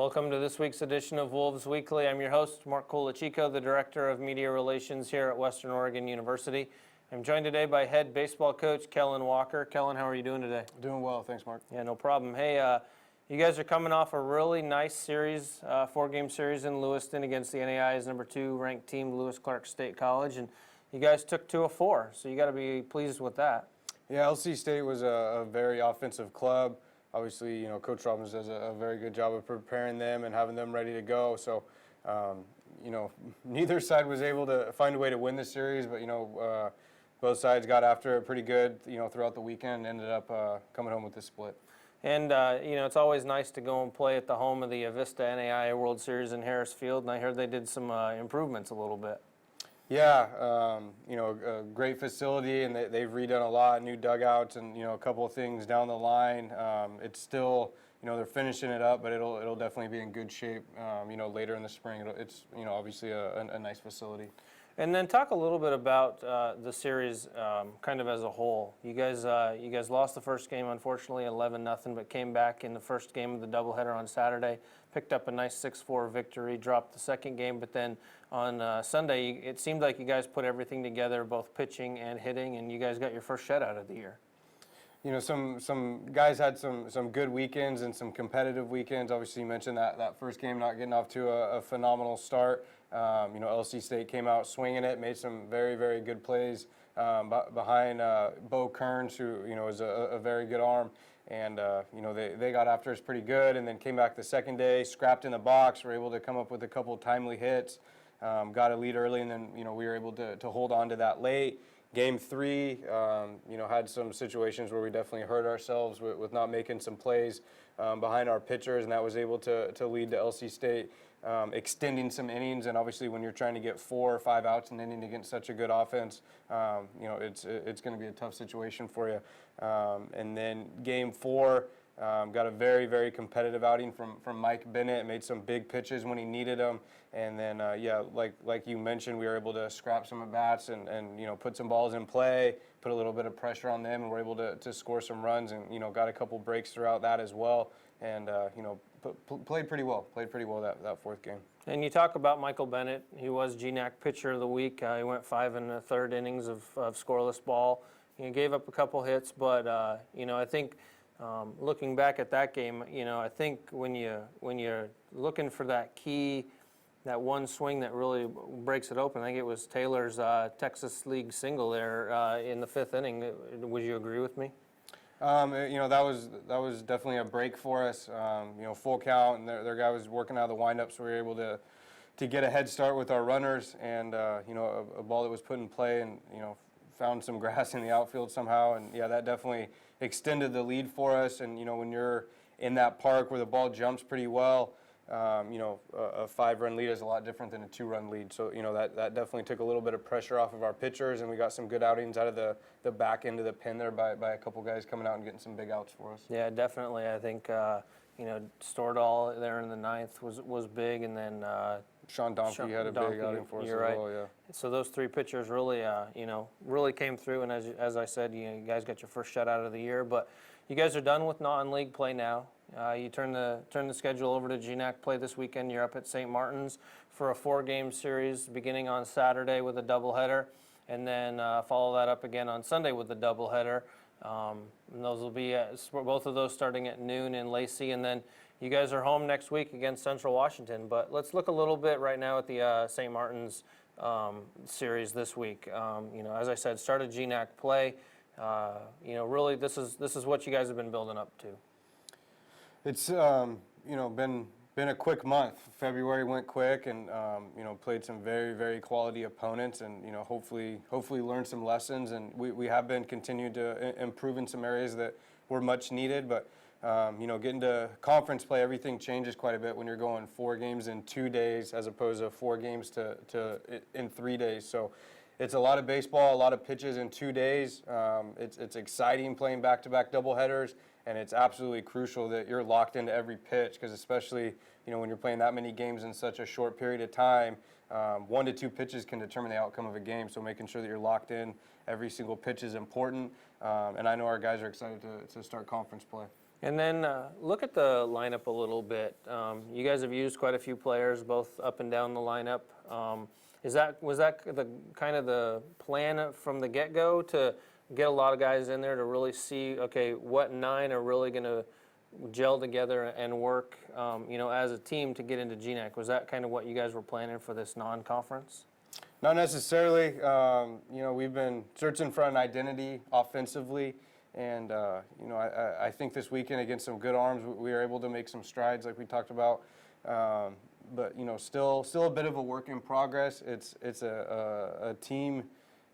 Welcome to this week's edition of Wolves Weekly. I'm your host, Mark Colachico, the Director of Media Relations here at Western Oregon University. I'm joined today by head baseball coach Kellen Walker. Kellen, how are you doing today? Doing well, thanks, Mark. Yeah, no problem. Hey, you guys are coming off a really nice series, four-game series in Lewiston against the NAIA's number 2 ranked team, Lewis Clark State College, and you guys took 2 of 4, so you got to be pleased with that. Yeah, LC State was a very offensive club. Obviously, Coach Robbins does a very good job of preparing them and having them ready to go. So, neither side was able to find a way to win the series, but, both sides got after it pretty good, throughout the weekend and ended up coming home with the split. And, it's always nice to go and play at the home of the Avista NAIA World Series in Harris Field, and I heard they did some improvements a little bit. Yeah, a great facility, and they've redone a lot, new dugouts, and a couple of things down the line. It's still, they're finishing it up, but it'll definitely be in good shape. Later in the spring, it's obviously a nice facility. And then talk a little bit about the series kind of as a whole. You guys lost the first game, unfortunately, 11-0, but came back in the first game of the doubleheader on Saturday, picked up a nice 6-4 victory, dropped the second game, but then on Sunday, it seemed like you guys put everything together, both pitching and hitting, and you guys got your first shutout of the year. Some guys had some good weekends and some competitive weekends. Obviously, you mentioned that first game not getting off to a phenomenal start. LC State came out swinging it, made some very, very good plays behind Bo Kearns, who is a very good arm, and they got after us pretty good, and then came back the second day, scrapped in the box, were able to come up with a couple timely hits, got a lead early, and then we were able to hold on to that late. Game 3, had some situations where we definitely hurt ourselves with not making some plays behind our pitchers, and that was able to lead to LC State extending some innings. And obviously, when you're trying to get 4 or 5 outs an inning against such a good offense, it's going to be a tough situation for you. And then Game 4. Got a very, very competitive outing from Mike Bennett. Made some big pitches when he needed them, and then like you mentioned, we were able to scrap some at bats and put some balls in play, put a little bit of pressure on them, and we're able to score some runs, and got a couple breaks throughout that as well, and played pretty well. That fourth game. And you talk about Michael Bennett. He was GNAC Pitcher of the Week. He went 5 1/3 innings of scoreless ball. He gave up a couple hits, but I think. Looking back at that game, I think when you're looking for that key, that one swing that really breaks it open, I think it was Taylor's Texas League single there in the 5th inning. Would you agree with me? That was definitely a break for us. Full count, and their guy was working out of the windup, so we were able to get a head start with our runners, and a ball that was put in play, and found some grass in the outfield somehow, and that definitely extended the lead for us. And when you're in that park where the ball jumps pretty well, a 5-run lead is a lot different than a 2-run lead. So that definitely took a little bit of pressure off of our pitchers, and we got some good outings out of the back end of the pen there by a couple guys coming out and getting some big outs for us. Yeah, definitely. I think Stordahl there in the 9th was big, and then Sean Donkey had a big outing for us as well. Yeah. So those 3 pitchers really, really came through. And as I said, you guys got your first shutout of the year. But you guys are done with non-league play now. You turn the schedule over to GNAC play this weekend. You're up at St. Martin's for a 4-game series beginning on Saturday with a doubleheader, and then follow that up again on Sunday with a doubleheader. And those will be both of those starting at noon in Lacey, and then you guys are home next week against Central Washington. But let's look a little bit right now at the St. Martin's series this week. As I said, started GNAC play. Really, this is what you guys have been building up to. It's been a quick month. February went quick, and played some very, very quality opponents, and hopefully learned some lessons. And we have been continued to improve in some areas that were much needed. But getting to conference play, everything changes quite a bit when you're going 4 games in 2 days as opposed to 4 games in 3 days. So it's a lot of baseball, a lot of pitches in 2 days. It's exciting playing back-to-back doubleheaders, and it's absolutely crucial that you're locked into every pitch, because especially when you're playing that many games in such a short period of time, 1 to 2 pitches can determine the outcome of a game. So making sure that you're locked in every single pitch is important, and I know our guys are excited to start conference play. And then look at the lineup a little bit. You guys have used quite a few players, both up and down the lineup. Was that the kind of the plan from the get-go to get a lot of guys in there to really see, okay, what 9 are really going to gel together and work, as a team to get into GNAC? Was that kind of what you guys were planning for this non-conference? Not necessarily. We've been searching for an identity offensively, and I think this weekend against some good arms, we were able to make some strides, like we talked about. But still a bit of a work in progress. It's a team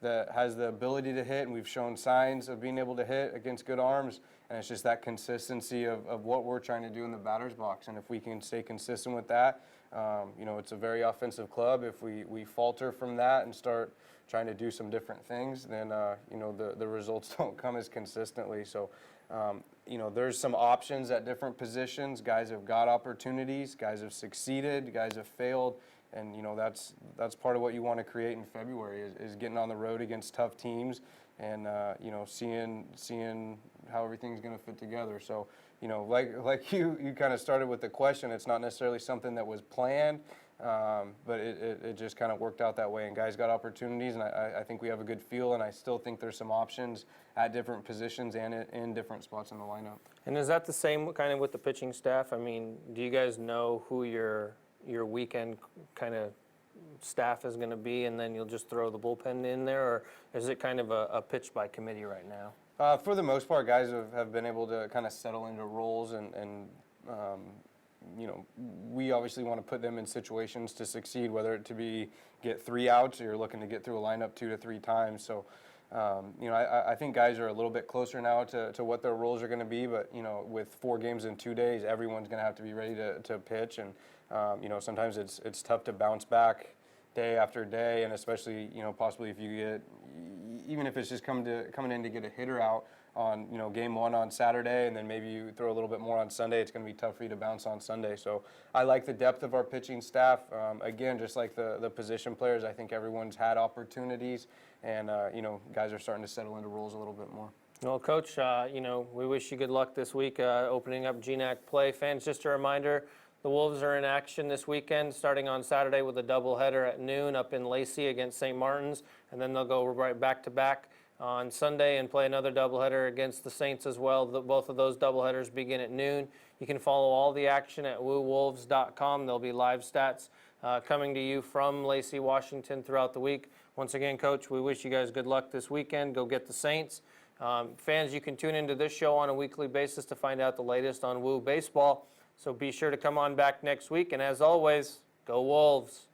that has the ability to hit, and we've shown signs of being able to hit against good arms. And it's just that consistency of what we're trying to do in the batter's box. And if we can stay consistent with that, it's a very offensive club. If we falter from that and start trying to do some different things, then, the results don't come as consistently. So, there's some options at different positions. Guys have got opportunities. Guys have succeeded. Guys have failed. And, that's part of what you want to create in February is getting on the road against tough teams and, seeing how everything's going to fit together. So, like you kind of started with the question, it's not necessarily something that was planned, but it just kind of worked out that way. And guys got opportunities, and I think we have a good feel, and I still think there's some options at different positions and in different spots in the lineup. And is that the same kind of with the pitching staff? I mean, do you guys know who your weekend kind of staff is going to be, and then you'll just throw the bullpen in there, or is it kind of a pitch by committee right now? For the most part, guys have been able to kind of settle into roles, and we obviously want to put them in situations to succeed, whether it to be get 3 outs or you're looking to get through a lineup 2 to 3 times. So, I think guys are a little bit closer now to what their roles are going to be, but, with 4 games in 2 days, everyone's going to have to be ready to pitch, and, sometimes it's tough to bounce back day after day, and especially, possibly if you get, even if it's just coming in to get a hitter out on, game 1 on Saturday, and then maybe you throw a little bit more on Sunday, it's going to be tough for you to bounce on Sunday. So I like the depth of our pitching staff. Again, just like the position players, I think everyone's had opportunities, and, guys are starting to settle into roles a little bit more. Well, Coach, we wish you good luck this week opening up GNAC play. Fans, just a reminder, the Wolves are in action this weekend, starting on Saturday with a doubleheader at noon up in Lacey against St. Martin's, and then they'll go right back-to-back on Sunday and play another doubleheader against the Saints as well. Both of those doubleheaders begin at noon. You can follow all the action at woowolves.com. There'll be live stats coming to you from Lacey, Washington throughout the week. Once again, Coach, we wish you guys good luck this weekend. Go get the Saints. Fans, you can tune into this show on a weekly basis to find out the latest on Woo Baseball. So be sure to come on back next week. And as always, go Wolves.